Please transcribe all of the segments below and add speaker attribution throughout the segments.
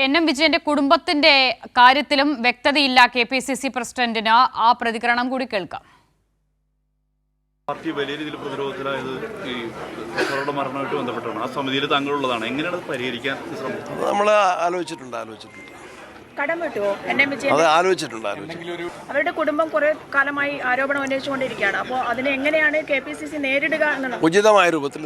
Speaker 1: എൻ.എം. വിജയന്റെ കുടുംബത്തിന്റെ കാര്യത്തിലും വ്യക്തതയില്ല കെ.പി.സി.സി പ്രസിഡന്റിന്. ആ പ്രതികരണം കൂടി കേൾക്കാം.
Speaker 2: പാർട്ടി വലിയ രീതിയിൽ പ്രതിരോധത്തിലായത് ഈ പ്രൊഫസറുടെ മരണമായിട്ട് ബന്ധപ്പെട്ടാണ്. ആ സമിതിയിൽ താങ്കളുള്ളതാണ്. എങ്ങനെയാണ് പരിഹരിക്കാൻ ശ്രമിച്ചത്?
Speaker 3: നമ്മൾ ആലോചിച്ചിട്ടുണ്ട്.
Speaker 4: കടം കിട്ടുമോ എൻ.എം. വിജയൻ?
Speaker 3: അത് ആലോചിച്ചിട്ടുണ്ട്.
Speaker 4: അവരുടെ കുടുംബം കുറെ കാലമായി ആരോപണം ഉന്നയിച്ചുകൊണ്ടിരിക്കുകയാണ്. അപ്പോൾ അതിനെ എങ്ങനെയാണ് കെ.പി.സി.സി നേരിടുക എന്നുള്ളത്
Speaker 3: ഉചിതമായ രൂപത്തിൽ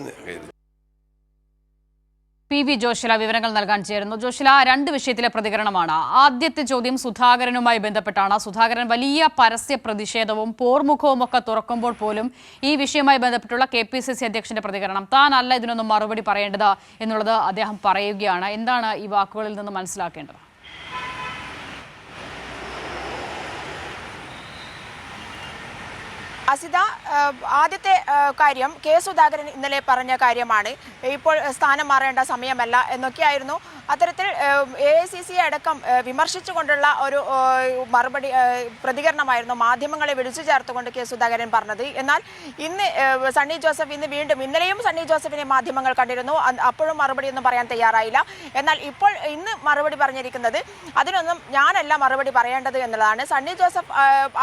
Speaker 1: പി.വി. ജോഷില വിവരങ്ങൾ നൽകാൻ ചേരുന്നു. ജോഷില, രണ്ട് വിഷയത്തിലെ പ്രതികരണമാണ്. ആദ്യത്തെ ചോദ്യം സുധാകരനുമായി ബന്ധപ്പെട്ടാണ്. സുധാകരൻ വലിയ പരസ്യ പ്രതിഷേധവും പോർമുഖവും ഒക്കെ തുറക്കുമ്പോൾ പോലും ഈ വിഷയവുമായി ബന്ധപ്പെട്ടുള്ള കെ.പി.സി.സി അധ്യക്ഷന്റെ പ്രതികരണം താനല്ല ഇതിനൊന്നും മറുപടി പറയേണ്ടത് എന്നുള്ളത് അദ്ദേഹം പറയുകയാണ്. എന്താണ് ഈ വാക്കുകളിൽ നിന്ന് മനസ്സിലാക്കേണ്ടത്?
Speaker 5: അസിത, ആദ്യത്തെ കാര്യം കെ സുധാകരൻ ഇന്നലെ പറഞ്ഞ കാര്യമാണ്. ഇപ്പോൾ സ്ഥാനം മാറേണ്ട സമയമല്ല എന്നൊക്കെയായിരുന്നു. അത്തരത്തിൽ AICC അടക്കം വിമർശിച്ചുകൊണ്ടുള്ള ഒരു മറുപടി പ്രതികരണമായിരുന്നു മാധ്യമങ്ങളെ വിളിച്ചു ചേർത്തുകൊണ്ട് കെ സുധാകരൻ പറഞ്ഞത്. എന്നാൽ ഇന്ന് സണ്ണി ജോസഫ് ഇന്നലെയും സണ്ണി ജോസഫിനെ മാധ്യമങ്ങൾ കണ്ടിരുന്നു. അപ്പോഴും മറുപടിയൊന്നും പറയാൻ തയ്യാറായില്ല. എന്നാൽ ഇന്ന് മറുപടി പറഞ്ഞിരിക്കുന്നത് അതിനൊന്നും ഞാനല്ല മറുപടി പറയേണ്ടത് എന്നുള്ളതാണ്. സണ്ണി ജോസഫ്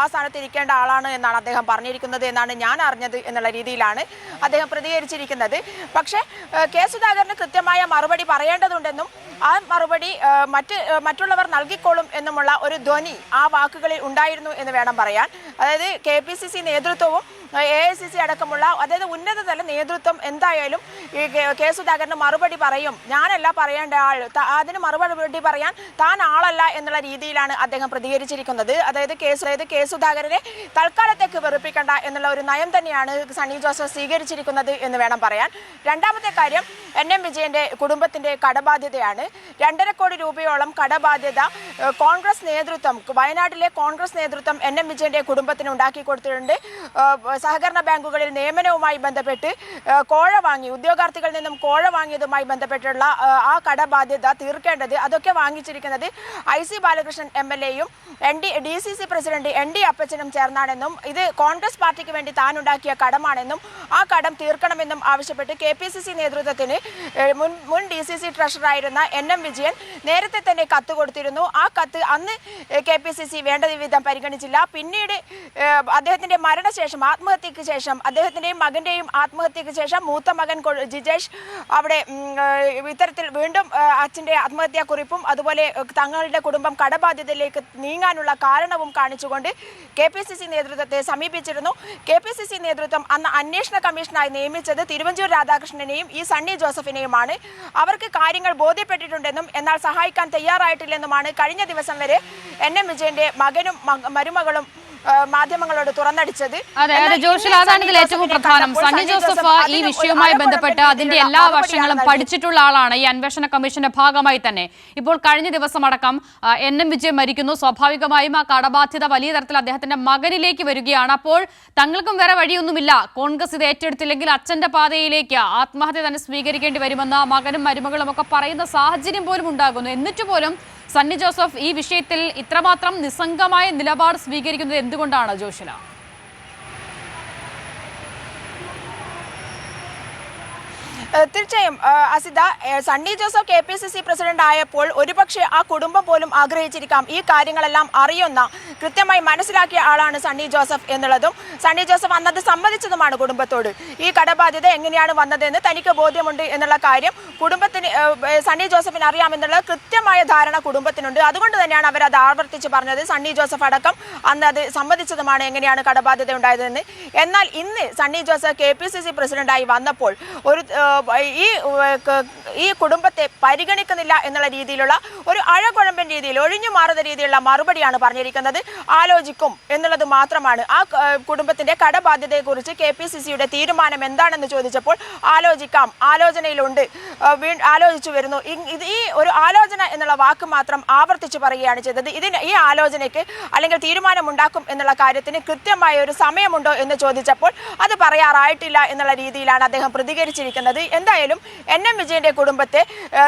Speaker 5: ആ സ്ഥാനത്ത് ഇരിക്കേണ്ട ആളാണ് എന്നാണ് അദ്ദേഹം പറഞ്ഞിരിക്കുന്നത് എന്നാണ് ഞാൻ അറിഞ്ഞത് എന്നുള്ള രീതിയിലാണ് അദ്ദേഹം പ്രതികരിച്ചിരിക്കുന്നത്. പക്ഷേ കെ സുധാകരന് കൃത്യമായ മറുപടി പറയേണ്ടതുണ്ടെന്നും ആ മറുപടി മറ്റുള്ളവർ നൽകിക്കോളും എന്നുമുള്ള ഒരു ധ്വനി ആ വാക്കുകളിൽ ഉണ്ടായിരുന്നു എന്ന് വേണം പറയാൻ. അതായത് KPCC നേതൃത്വവും AICC അടക്കമുള്ള അതായത് ഉന്നതതല നേതൃത്വം എന്തായാലും ഈ കെ സുധാകരന് മറുപടി പറയും. ഞാനല്ല പറയേണ്ട ആൾ, അതിന് മറുപടി പറയാൻ താൻ ആളല്ല എന്നുള്ള രീതിയിലാണ് അദ്ദേഹം പ്രതികരിച്ചിരിക്കുന്നത്. അതായത് കെ സുധാകരനെ തൽക്കാലത്തേക്ക് വെറുപ്പിക്കേണ്ട എന്നുള്ള ഒരു നയം തന്നെയാണ് സണ്ണി ജോസഫ് സ്വീകരിച്ചിരിക്കുന്നത് എന്ന് വേണം പറയാൻ. രണ്ടാമത്തെ കാര്യം എൻ.എം. വിജയന്റെ കുടുംബത്തിന്റെ കടബാധ്യതയാണ്. 2.5 കോടി രൂപയോളം കടബാധ്യത കോൺഗ്രസ് നേതൃത്വം, വയനാട്ടിലെ കോൺഗ്രസ് നേതൃത്വം എൻ.എം. വിജയന്റെ കുടുംബത്തിന് ഉണ്ടാക്കി കൊടുത്തിട്ടുണ്ട്. സഹകരണ ബാങ്കുകളിൽ നിയമനവുമായി ബന്ധപ്പെട്ട് ഉദ്യോഗാർത്ഥികളിൽ നിന്നും കോഴ വാങ്ങിയതുമായി ബന്ധപ്പെട്ടുള്ള ആ കടബാധ്യത തീർക്കേണ്ടത് അതൊക്കെ വാങ്ങിച്ചിരിക്കുന്നത് IC ബാലകൃഷ്ണൻ MLA-യും DCC പ്രസിഡന്റ് ND അപ്പച്ചനും ചേർന്നാണെന്നും ഇത് കോൺഗ്രസ് പാർട്ടിക്ക് വേണ്ടി താൻ ഉണ്ടാക്കിയ കടമാണെന്നും ആ കടം തീർക്കണമെന്നും ആവശ്യപ്പെട്ട് KPCC നേതൃത്വത്തിന് മുൻ DCC ട്രഷററായിരുന്ന എൻ.എം. വിജയൻ നേരത്തെ തന്നെ കത്ത് കൊടുത്തിരുന്നു. ആ കത്ത് അന്ന് KPCC വേണ്ട വിധം പരിഗണിച്ചില്ല. പിന്നീട് അദ്ദേഹത്തിന്റെ മരണശേഷം, ആത്മഹത്യക്ക് ശേഷം, അദ്ദേഹത്തിന്റെയും മകന്റെയും ആത്മഹത്യക്ക് ശേഷം മൂത്ത മകൻ ജിജേഷ് അവിടെ ഇത്തരത്തിൽ വീണ്ടും അച്ഛന്റെ ആത്മഹത്യാ കുറിപ്പും അതുപോലെ തങ്ങളുടെ കുടുംബം കടബാധ്യതയിലേക്ക് നീങ്ങാനുള്ള കാരണവും കാണിച്ചുകൊണ്ട് KPCC നേതൃത്വത്തെ സമീപിച്ചിരുന്നു. KPCC നേതൃത്വം അന്ന് അന്വേഷണ കമ്മീഷനായി നിയമിച്ചത് തിരുവഞ്ചൂർ രാധാകൃഷ്ണനെയും ഈ സണ്ണി ജോസഫിനെയുമാണ്. അവർക്ക് കാര്യങ്ങൾ ബോധ്യപ്പെട്ടിട്ടുണ്ടെന്നും എന്നാൽ സഹായിക്കാൻ തയ്യാറായിട്ടില്ലെന്നുമാണ് കഴിഞ്ഞ ദിവസം വരെ എൻ.എം. വിജയന്റെ മകനും മരുമകളും മാധ്യമങ്ങളോട് തുറന്നടിച്ചത്.
Speaker 1: അതാണ് ഇതിൽ ഏറ്റവും പ്രധാനം. സണ്ണി ജോസഫ് ഈ വിഷയവുമായി ബന്ധപ്പെട്ട് അതിന്റെ എല്ലാ വശങ്ങളും പഠിച്ചിട്ടുള്ള ആളാണ്. ഈ അന്വേഷണ കമ്മീഷന്റെ ഭാഗമായി തന്നെ ഇപ്പോൾ കഴിഞ്ഞ ദിവസം അടക്കം എൻ.എം. വിജയൻ മരിക്കുന്നു. സ്വാഭാവികമായും ആ കടബാധ്യത വലിയ തരത്തിൽ അദ്ദേഹത്തിന്റെ മകനിലേക്ക് വരികയാണ്. അപ്പോൾ തങ്ങൾക്കും വേറെ വഴിയൊന്നുമില്ല. കോൺഗ്രസ് ഇത് ഏറ്റെടുത്തില്ലെങ്കിൽ അച്ഛന്റെ പാതയിലേക്ക് ആത്മഹത്യ തന്നെ സ്വീകരിക്കേണ്ടി വരുമെന്ന് മകനും മരുമകളും ഒക്കെ പറയുന്ന സാഹചര്യം പോലും ഉണ്ടാകുന്നു. എന്നിട്ട് പോലും സണ്ണി ജോസഫ് ഈ വിഷയത്തിൽ ഇത്രമാത്രം നിസ്സംഗമായ നിലപാട് സ്വീകരിക്കുന്നത് എന്തുകൊണ്ടാണ് ജോഷില?
Speaker 5: തീർച്ചയായും അസിത, സണ്ണി ജോസഫ് KPCC പ്രസിഡന്റ് ആയപ്പോൾ ഒരുപക്ഷെ ആ കുടുംബം പോലും ആഗ്രഹിച്ചിരിക്കാം ഈ കാര്യങ്ങളെല്ലാം അറിയുന്ന, കൃത്യമായി മനസ്സിലാക്കിയ ആളാണ് സണ്ണി ജോസഫ് എന്നുള്ളതും സണ്ണി ജോസഫ് അന്നത് സമ്മതിച്ചതുമാണ് കുടുംബത്തോട്. ഈ കടബാധ്യത എങ്ങനെയാണ് വന്നതെന്ന് തനിക്ക് ബോധ്യമുണ്ട് എന്നുള്ള കാര്യം കുടുംബത്തിന്, സണ്ണി ജോസഫിന് അറിയാമെന്നുള്ള കൃത്യമായ ധാരണ കുടുംബത്തിനുണ്ട്. അതുകൊണ്ട് തന്നെയാണ് അവരത് ആവർത്തിച്ച് പറഞ്ഞത്. സണ്ണി ജോസഫ് അടക്കം അന്ന് അത് സമ്മതിച്ചതുമാണ് എങ്ങനെയാണ് കടബാധ്യത ഉണ്ടായതെന്ന്. എന്നാൽ ഇന്ന് സണ്ണി ജോസഫ് KPCC പ്രസിഡന്റായി വന്നപ്പോൾ ഈ കുടുംബത്തെ പരിഗണിക്കുന്നില്ല എന്നുള്ള രീതിയിലുള്ള ഒരു അഴകുഴമ്പൻ രീതിയിൽ, ഒഴിഞ്ഞു മാറുന്ന രീതിയിലുള്ള മറുപടിയാണ് പറഞ്ഞിരിക്കുന്നത്. ആലോചിക്കും എന്നുള്ളത് മാത്രമാണ്. ആ കുടുംബത്തിന്റെ കടബാധ്യതയെക്കുറിച്ച് KPCCയുടെ തീരുമാനം എന്താണെന്ന് ചോദിച്ചപ്പോൾ ആലോചിക്കാം, ആലോചനയിലുണ്ട്, ആലോചിച്ചു വരുന്നു, ഈ ഒരു ആലോചന എന്നുള്ള വാക്ക് മാത്രം ആവർത്തിച്ചു പറയുകയാണ് ചെയ്തത്. ഈ ആലോചനയ്ക്ക് അല്ലെങ്കിൽ തീരുമാനമുണ്ടാക്കും എന്നുള്ള കാര്യത്തിന് കൃത്യമായ ഒരു സമയമുണ്ടോ എന്ന് ചോദിച്ചപ്പോൾ അത് പറയാറായിട്ടില്ല എന്നുള്ള രീതിയിലാണ് അദ്ദേഹം പ്രതികരിച്ചിരിക്കുന്നത്. എന്തായാലും എൻ.എം. വിജയന്റെ കുടുംബത്തെ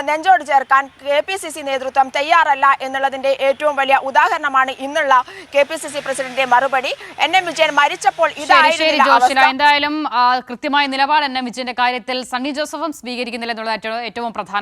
Speaker 5: നെഞ്ചോട് ചേർക്കാൻ KPCC നേതൃത്വം തയ്യാറല്ല എന്നുള്ളതിന്റെ ഏറ്റവും വലിയ ഉദാഹരണമാണ് ഇന്നുള്ള KPCC പ്രസിഡന്റിന്റെ മറുപടി. എൻ.എം. വിജയൻ മരിച്ചപ്പോൾ
Speaker 1: എന്തായാലും കൃത്യമായ നിലപാട് എൻ.എം. വിജയന്റെ കാര്യത്തിൽ സണ്ണി ജോസഫും സ്വീകരിക്കുന്നില്ല എന്നുള്ളത് ഏറ്റവും പ്രധാനം.